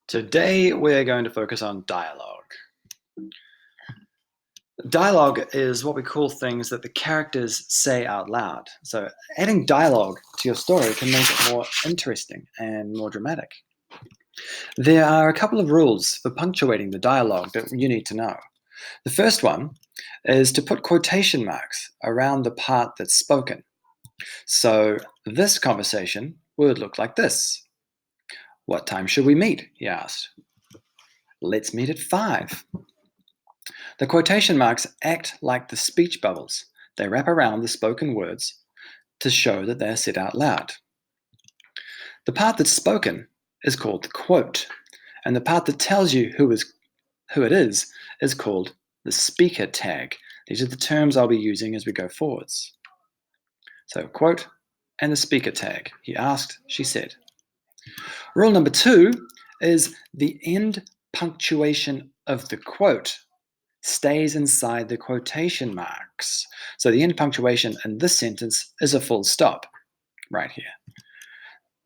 Today we're going to focus on dialogue. Dialogue is what we call things that the characters say out loud. So adding dialogue to your story can make it more interesting and more dramatic. There are a couple of rules for punctuating the dialogue that you need to know. The first one is to put quotation marks around the part that's spoken. So this conversation would look like this. What time should we meet? He asked. Let's meet at 5. The quotation marks act like the speech bubbles. They wrap around the spoken words to show that they are said out loud. The part that's spoken is called the quote, and the part that tells you who it is called the speaker tag. These are the terms I'll be using as we go forwards. So, quote and the speaker tag. He asked, she said. Rule number 2 is the end punctuation of the quote stays inside the quotation marks. So the end punctuation in this sentence is a full stop right here.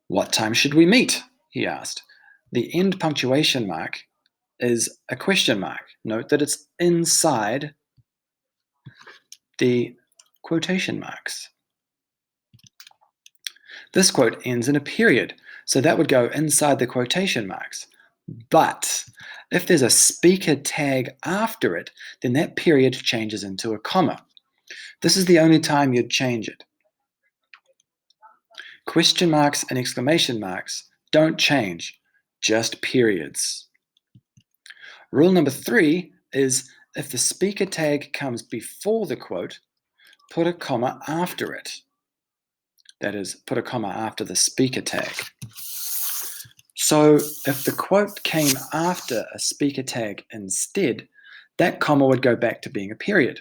What time should we meet? He asked. The end punctuation mark is a question mark. Note that it's inside the quotation marks. This quote ends in a period, so that would go inside the quotation marks. But if there's a speaker tag after it, then that period changes into a comma. This is the only time you'd change it. Question marks and exclamation marks don't change, just periods. Rule number 3 is if the speaker tag comes before the quote, put a comma after it. That is, put a comma after the speaker tag. So if the quote came after a speaker tag instead, that comma would go back to being a period.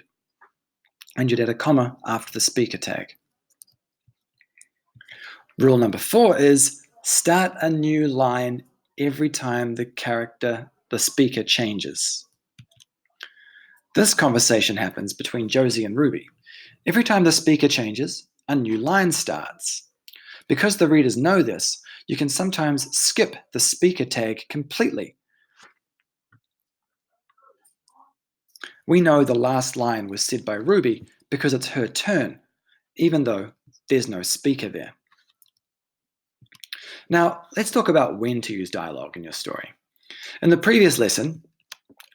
And you'd add a comma after the speaker tag. Rule number 4 is start a new line every time the speaker changes. This conversation happens between Josie and Ruby. Every time the speaker changes, a new line starts. Because the readers know this, you can sometimes skip the speaker tag completely. We know the last line was said by Ruby because it's her turn, even though there's no speaker there. Now, let's talk about when to use dialogue in your story. In the previous lesson,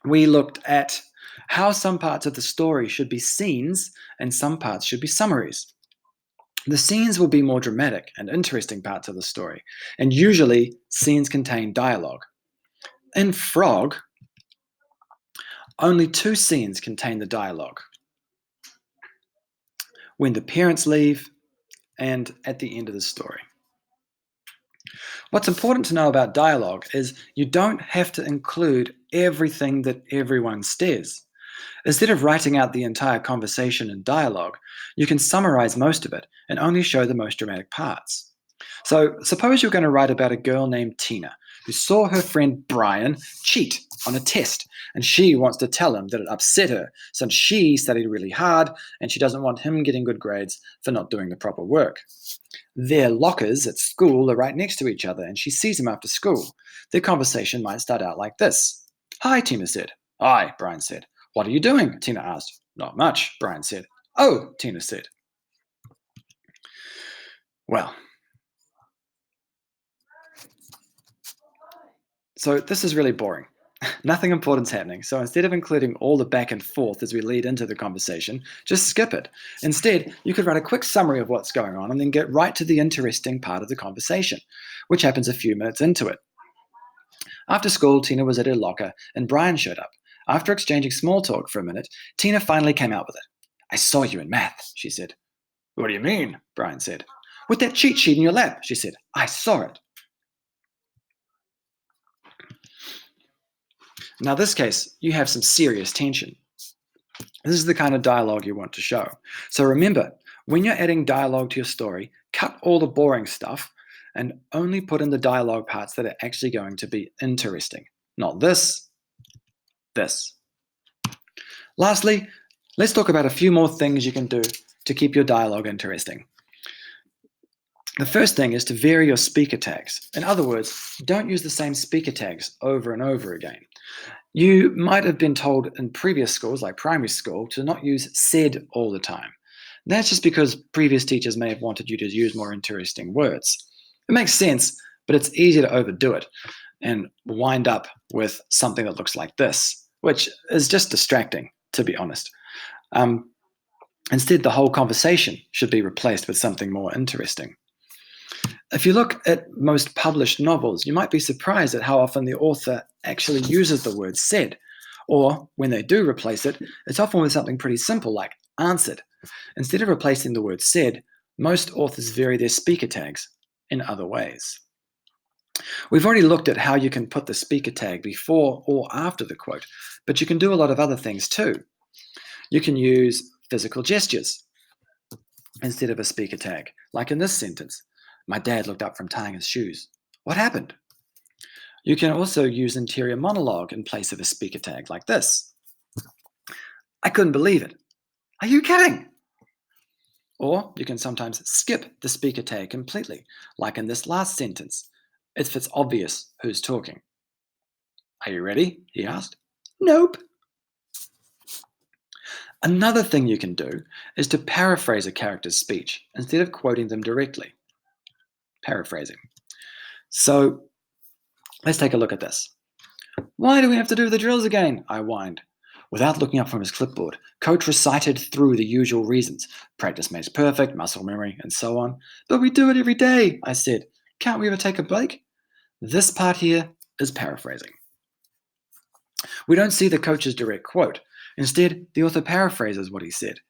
we looked at how some parts of the story should be scenes and some parts should be summaries. The scenes will be more dramatic and interesting parts of the story, and usually scenes contain dialogue. In Frog, only 2 scenes contain the dialogue. When the parents leave and at the end of the story. What's important to know about dialogue is you don't have to include everything that everyone says. Instead of writing out the entire conversation in dialogue, you can summarize most of it and only show the most dramatic parts. So suppose you're going to write about a girl named Tina who saw her friend Brian cheat on a test, and she wants to tell him that it upset her since she studied really hard and she doesn't want him getting good grades for not doing the proper work. Their lockers at school are right next to each other, and she sees him after school. Their conversation might start out like this. Hi, Tina said. Hi, Brian said. What are you doing? Tina asked. Not much, Brian said. Oh, Tina said. Well, so this is really boring. Nothing important's happening, so instead of including all the back and forth as we lead into the conversation, just skip it. Instead, you could write a quick summary of what's going on and then get right to the interesting part of the conversation, which happens a few minutes into it. After school, Tina was at her locker and Brian showed up. After exchanging small talk for a minute, Tina finally came out with it. I saw you in math, she said. What do you mean? Brian said. With that cheat sheet in your lap, she said. I saw it. Now, this case, you have some serious tension. This is the kind of dialogue you want to show. So remember, when you're adding dialogue to your story, cut all the boring stuff and only put in the dialogue parts that are actually going to be interesting. Not this, this. Lastly, let's talk about a few more things you can do to keep your dialogue interesting. The first thing is to vary your speaker tags. In other words, don't use the same speaker tags over and over again. You might have been told in previous schools, like primary school, to not use said all the time. That's just because previous teachers may have wanted you to use more interesting words. It makes sense, but it's easy to overdo it and wind up with something that looks like this, which is just distracting, to be honest. Instead, the whole conversation should be replaced with something more interesting. If you look at most published novels, you might be surprised at how often the author actually uses the word said. Or when they do replace it, it's often with something pretty simple like answered. Instead of replacing the word said, most authors vary their speaker tags in other ways. We've already looked at how you can put the speaker tag before or after the quote, but you can do a lot of other things too. You can use physical gestures instead of a speaker tag, like in this sentence. My dad looked up from tying his shoes. What happened? You can also use interior monologue in place of a speaker tag like this. I couldn't believe it. Are you kidding? Or you can sometimes skip the speaker tag completely, like in this last sentence. It's obvious who's talking. Are you ready? He asked. Nope. Another thing you can do is to paraphrase a character's speech instead of quoting them directly. Paraphrasing. So let's take a look at this. Why do we have to do the drills again? I whined. Without looking up from his clipboard, Coach recited through the usual reasons. Practice makes perfect, muscle memory, and so on. But we do it every day, I said. Can't we ever take a break? This part here is paraphrasing. We don't see the coach's direct quote. Instead, the author paraphrases what he said.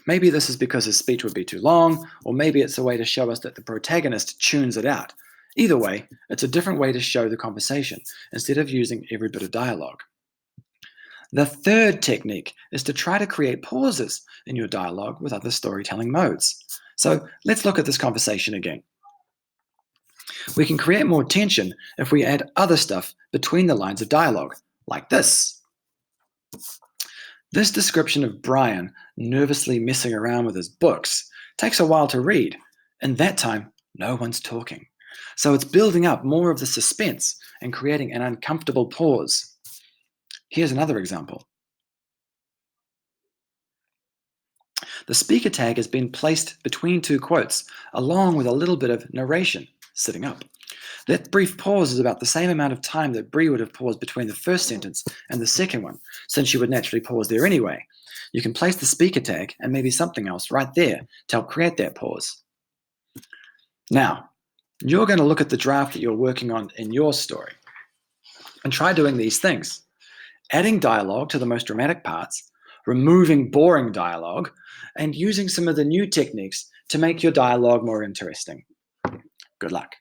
Maybe this is because his speech would be too long, or maybe it's a way to show us that the protagonist tunes it out. Either way, it's a different way to show the conversation, instead of using every bit of dialogue. The third technique is to try to create pauses in your dialogue with other storytelling modes. So let's look at this conversation again. We can create more tension if we add other stuff between the lines of dialogue, like this. This description of Brian nervously messing around with his books takes a while to read, and that time, no one's talking. So it's building up more of the suspense and creating an uncomfortable pause. Here's another example. The speaker tag has been placed between two quotes, along with a little bit of narration, sitting up. That brief pause is about the same amount of time that Brie would have paused between the first sentence and the second one, since she would naturally pause there anyway. You can place the speaker tag and maybe something else right there to help create that pause. Now, you're going to look at the draft that you're working on in your story and try doing these things. Adding dialogue to the most dramatic parts, removing boring dialogue, and using some of the new techniques to make your dialogue more interesting. Good luck.